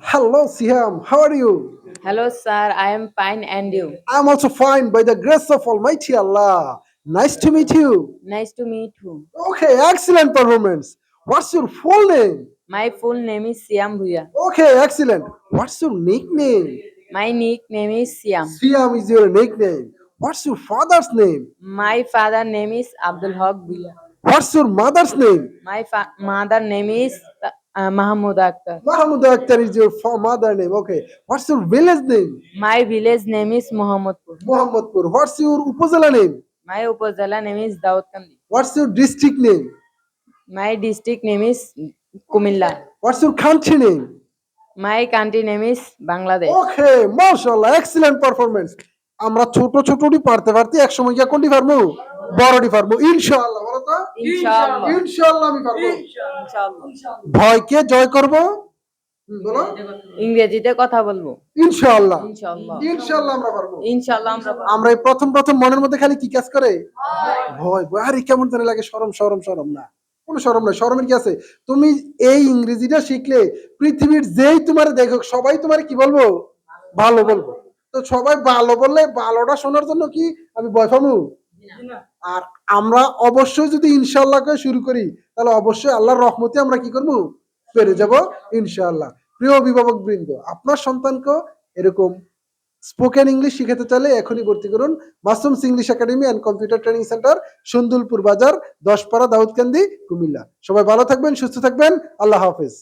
Hello, Siam. How are you? Hello, sir. I am fine, and you? I'm also fine by the grace of Almighty Allah. Nice to meet you. Nice to meet you. Okay, excellent performance. What's your full name? My full name is Siam Bhuya. Okay, excellent. What's your nickname? My nickname is Siam. Siam is your nickname. What's your father's name? My father name is Abdul Haq Bhuya. What's your mother's name? My mother name is Mahmoud Akhtar. Mahmoud Akhtar is your mother name. Okay. What's your village name? My village name is Mohammadpur. Mohammadpur. What's your upazila name? My upazila name is Daud Kandi. What's your district name? My district name is Kumilla. What's your country name? My country name is Bangladesh. ওকে মাশাআল্লাহ excellent performance. আমরা ছোট ছোটটি পারতে পারতে এক সময় গিয়া কোনটি পারবো? বড়টি পারবো ইনশাআল্লাহ। বলো তো ইনশাআল্লাহ। ইনশাআল্লাহ আমি পারবো। ইনশাআল্লাহ। ভয়কে জয় করব। বলো ইংরেজিতে কথা বলবো। ইনশাআল্লাহ। ইনশাআল্লাহ। ইনশাআল্লাহ আমরা পারবো। ইনশাআল্লাহ আমরা পারবো। আমরা এই প্রথম প্রথম মনের মধ্যে খালি কি কাজ করে? ভয়। ভয় আরে কেমন জানি লাগে শরম শরম শরম না। কোনো শরম নাই, শরমের কি আছে? তুমি এই ইংরেজিটা শিখলে পৃথিবীর যেই তোমার দেখো সবাই তোমার কি বলবো? ভালো বলবো। তো সবাই ভালো বললে ভালোটা শোনার জন্য কি আমি ভয় পাবো? আর আমরা অবশ্যই যদি ইনশাআল্লাহ করে শুরু করি তাহলে অবশ্যই আল্লাহর রহমতে আমরা কি করব? পেরে যাব ইনশাআল্লাহ। প্রিয় অভিভাবক বৃন্দ, আপনার সন্তানকে এরকম স্পোকেন ইংলিশ শিখাতে চাইলে এখনই ভর্তি করুন Masum's English academy and computer training centre, Sundulpur Bazar, 10 পাড়া, দাউদকান্দি, কুমিল্লা। সবাই ভালো থাকবেন, সুস্থ থাকবেন। আল্লাহ হাফেজ।